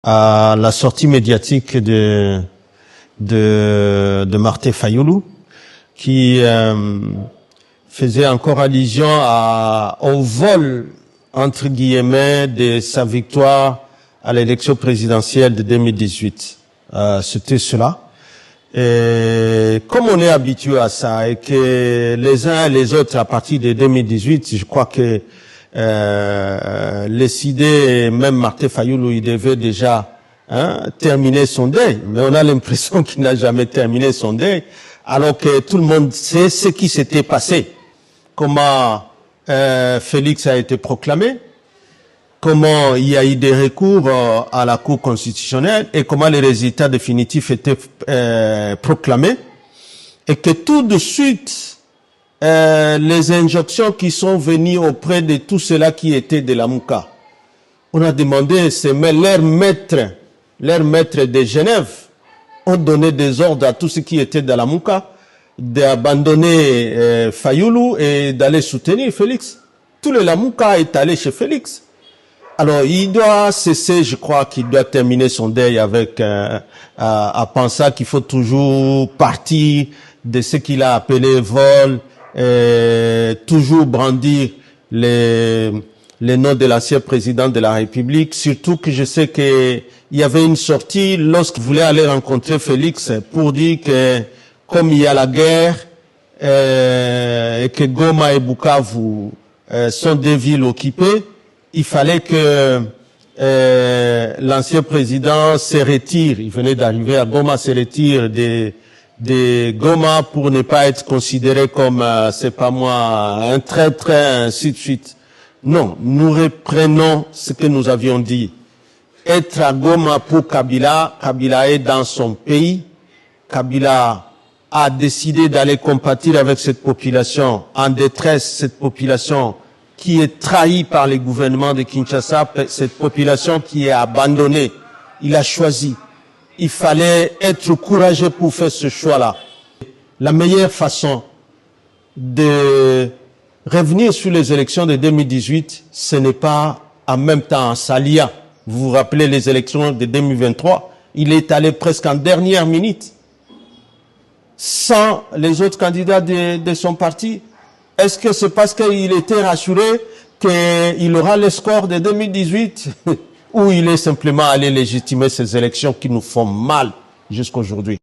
à la sortie médiatique de Martin Fayulu, qui faisait encore allusion au vol, entre guillemets, de sa victoire à l'élection présidentielle de 2018. C'était cela. Et comme on est habitué à ça et que les uns et les autres, à partir de 2018, je crois que les idées, même Martin Fayulu, il devait déjà terminer son deuil. Mais on a l'impression qu'il n'a jamais terminé son deuil, alors que tout le monde sait ce qui s'était passé. Comment Félix a été proclamé, comment il y a eu des recours à la Cour constitutionnelle et comment les résultats définitifs étaient proclamés, et que tout de suite, les injonctions qui sont venues auprès de tout cela qui était de la Mouka. On a demandé, mais leurs maîtres de Genève ont donné des ordres à tous ceux qui étaient dans la Mouka d'abandonner Fayulu et d'aller soutenir Félix. Tout le Lamouka est allé chez Félix. Alors, il doit cesser, je crois qu'il doit terminer son deuil avec à penser qu'il faut toujours partir de ce qu'il a appelé vol, toujours brandir les noms de l'ancien président de la République, surtout que je sais que il y avait une sortie lorsqu'il voulait aller rencontrer Félix pour dire que comme il y a la guerre et que Goma et Bukavu sont des villes occupées, il fallait que l'ancien président se retire. Il venait d'arriver à Goma, se retire de Goma pour ne pas être considéré comme, c'est pas moi, un traître, ainsi de suite. Non, nous reprenons ce que nous avions dit. Être à Goma pour Kabila, Kabila est dans son pays. Kabila a décidé d'aller compatir avec cette population en détresse, cette population qui est trahie par les gouvernements de Kinshasa, cette population qui est abandonnée. Il a choisi. Il fallait être courageux pour faire ce choix-là. La meilleure façon de revenir sur les élections de 2018, ce n'est pas en même temps en s'alliant. Vous vous rappelez les élections de 2023, il est allé presque en dernière minute, sans les autres candidats de son parti. Est-ce que c'est parce qu'il était rassuré qu'il aura le score de 2018 ou il est simplement allé légitimer ces élections qui nous font mal jusqu'aujourd'hui?